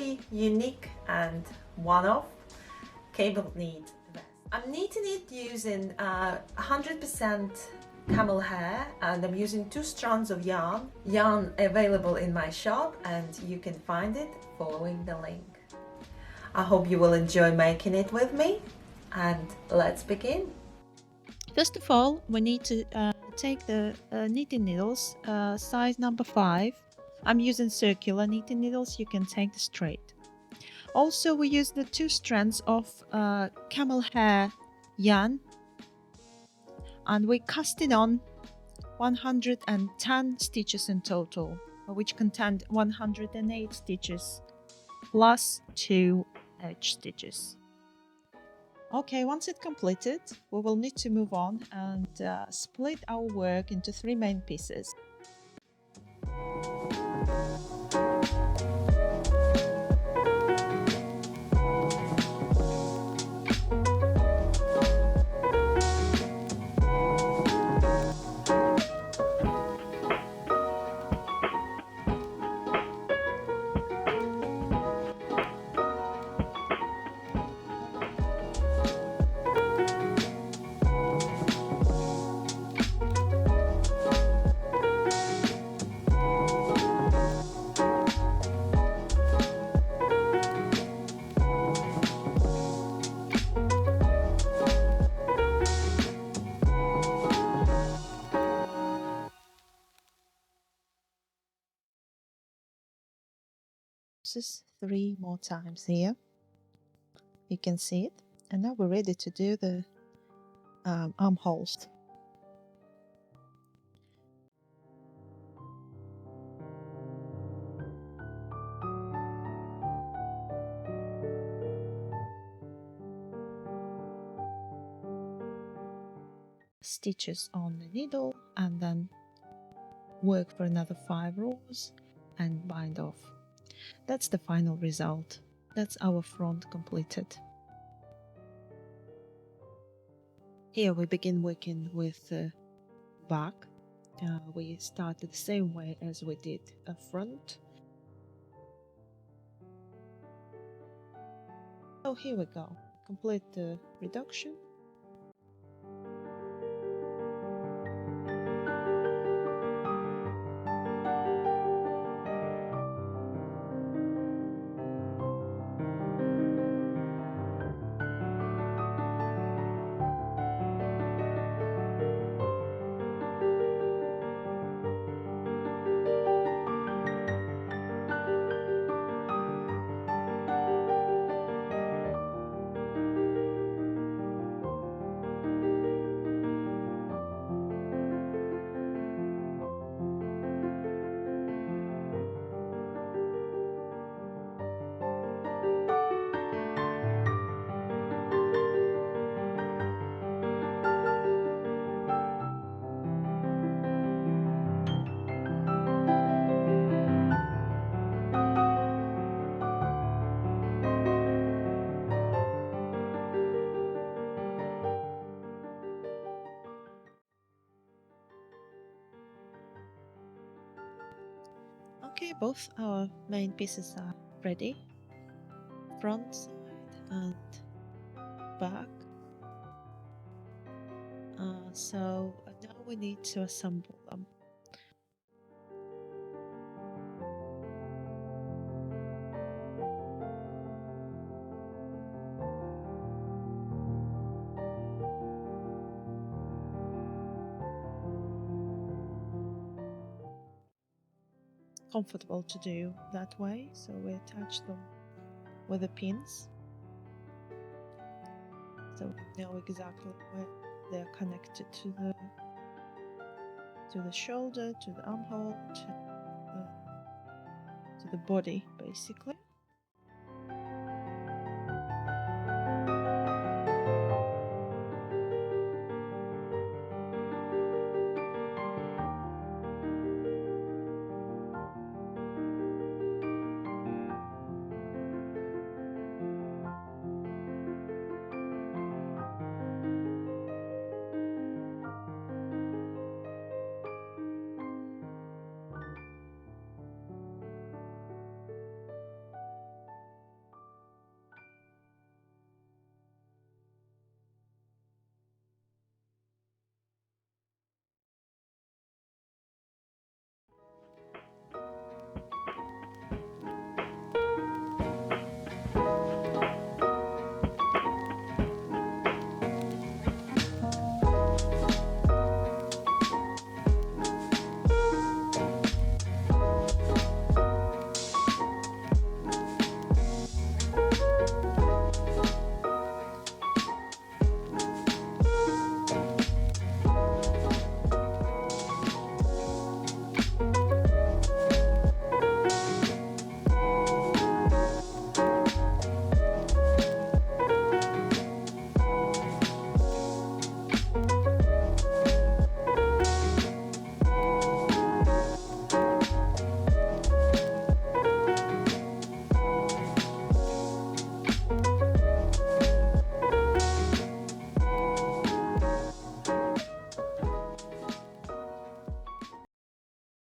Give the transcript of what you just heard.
very unique and one-off cable knit vest. I'm knitting it using 100% camel hair, and I'm using 2 strands of yarn available in my shop, and you can find it following the link. I hope you will enjoy making it with me, and let's begin. First of all, we need to take the knitting needles, size number 5. I'm using circular knitting needles, you can take the straight. Also, we use the 2 strands of camel hair yarn, and we cast it on 110 stitches in total, which contained 108 stitches plus 2 edge stitches. Okay, once it's completed, we will need to move on and split our work into 3 main pieces. This 3 more times here. You can see it. And now we're ready to do the armholes. Stitches on the needle and then work for another 5 rows and bind off. That's the final result. That's our front completed. Here we begin working with the back. We started the same way as we did a front. So here we go. Complete the reduction. Okay, both our main pieces are ready. Front side and back. So now we need to assemble them. Comfortable to do that way, so we attach them with the pins, so we know exactly where they're connected to the shoulder, to the armhole, to the body basically.